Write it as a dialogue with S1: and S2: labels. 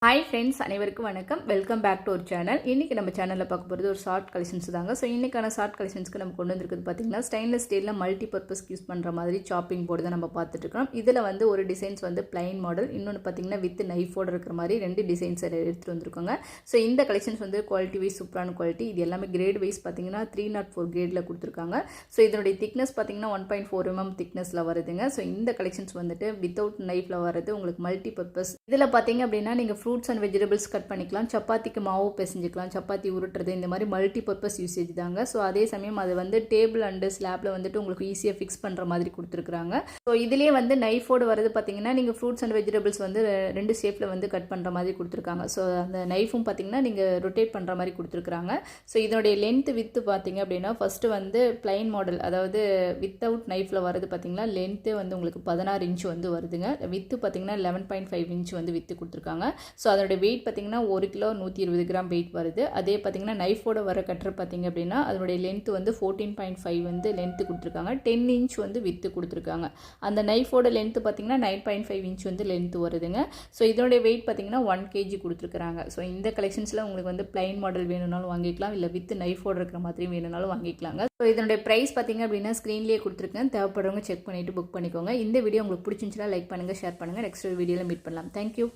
S1: Hi friends, அனைவருக்கும் வணக்கம். Welcome back to ஒரு சேனல். இன்றைக்கி நம்ம சேனலில் பார்க்க போகிறது ஒரு ஷார்ட் கலெக்ஷன்ஸ் தாங்க. ஸோ இன்றைக்கான ஷார்ட் கலெக்ஷன்ஸ்க்கு நம்ம கொண்டு வந்திருக்குது பார்த்திங்கன்னா, ஸ்டெயின்லெஸ் ஸ்டீலில் மல்டி பர்பஸ் யூஸ் பண்ணுற மாதிரி சாப்பிங் போர்டு தான் நம்ம பார்த்துட்ருக்கோம். இதில் வந்து ஒரு டிசைன்ஸ் வந்து பிளைன் மாடல், இன்னொன்று பார்த்திங்கன்னா வித் நைஃபோடு இருக்கிற மாதிரி ரெண்டு டிசைன்ஸ் எடுத்துகிட்டு வந்திருக்கோங்க. ஸோ இந்த கலெக்ஷன்ஸ் வந்து குவாலிட்டி வைஸ் சூப்பரான குவாலிட்டி. இது எல்லாமே கிரேட் வைஸ் பார்த்திங்கன்னா 304 கிரேடில் கொடுத்துருக்காங்க. ஸோ இதனுடைய திக்னஸ் பார்த்திங்கன்னா 1.4 mm திக்னஸில் வருதுங்க. ஸோ இந்த கலெக்ஷன்ஸ் வந்துட்டு வித்தவுட் நைஃபில் வர்றது உங்களுக்கு மல்டி பர்பஸ். இதில் பார்த்திங்க அப்படின்னா நீங்கள் ஃப்ரூட்ஸ் அண்ட் வெஜிடபிள்ஸ் கட் பண்ணிக்கலாம், சப்பாத்திக்கு மாவு பிசைஞ்சிக்கலாம், சப்பாத்தி உருட்டுறது, இந்த மாதிரி மல்டி பர்பஸ் யூசேஜ் தாங்க. ஸோ அதே சமயம் அது வந்து டேபிள் அண்டு ஸ்லாப்பில் வந்துட்டு உங்களுக்கு ஈஸியாக ஃபிக்ஸ் பண்ணுற மாதிரி கொடுத்துருக்குறாங்க. ஸோ இதிலே வந்து நைஃபோடு வரது பார்த்தீங்கன்னா நீங்கள் ஃப்ரூட்ஸ் அண்ட் வெஜிடபிள்ஸ் வந்து ரெண்டு ஷேப்பில் வந்து கட் பண்ணுற மாதிரி கொடுத்துருக்காங்க. ஸோ அந்த நைஃபும் பார்த்தீங்கன்னா நீங்கள் ரொட்டேட் பண்ணுற மாதிரி கொடுத்துருக்குறாங்க. ஸோ இதனுடைய லென்த் வித்து பார்த்தீங்க அப்படின்னா ஃபஸ்ட்டு வந்து பிளைன் மாடல், அதாவது வித்தவுட் நைஃபில் வரது பார்த்தீங்கன்னா லென்த்து வந்து உங்களுக்கு 16 இன்ச் வந்து வருதுங்க. வித்து பார்த்தீங்கன்னா 11.5 இன்ச் வந்து வித்து கொடுத்துருக்காங்க. ஸோ அதனுடைய வெயிட் பார்த்தீங்கன்னா 1 கிலோ 120 கிராம் வெயிட் வருது. அதே பார்த்தீங்கன்னா நைஃபோட வர கட்டர் பார்த்தீங்க அப்படின்னா அதனுடைய லென்த் வந்து 14.5 வந்து லென்த்து கொடுத்துருக்காங்க. 10 இன்ச் வந்து வித்து கொடுத்துருக்காங்க. அந்த நைஃபோட லென்த்து பார்த்தீங்கன்னா 9.5 இன்ச் வந்து லென்த்து வருதுங்க. ஸோ இதனுடைய வெயிட் பார்த்தீங்கன்னா 1 kg கொடுத்துருக்காங்க. ஸோ இந்த கலெக்ஷன்ஸில் உங்களுக்கு வந்து பிளைன் மாடல் வேணும்னாலும் வாங்கிக்கலாம், இல்லை வித் நைஃபோட இருக்கிற மாதிரி வேணும்னாலும் வாங்கிக்கலாங்க. ஸோ இதனுடைய ப்ரைஸ் பார்த்தீங்க அப்படின்னா ஸ்க்ரீன்லேயே கொடுத்துருக்கேன். தேவைப்படுறவங்க செக் பண்ணிவிட்டு புக் பண்ணிக்கோங்க. இந்த வீடியோ உங்களுக்கு பிடிச்சிருந்துச்சுன்னா லைக் பண்ணுங்கள், ஷேர் பண்ணுங்கள். நெக்ஸ்ட் வீடியோவில் மீட் பண்ணலாம். தேங்க்யூ.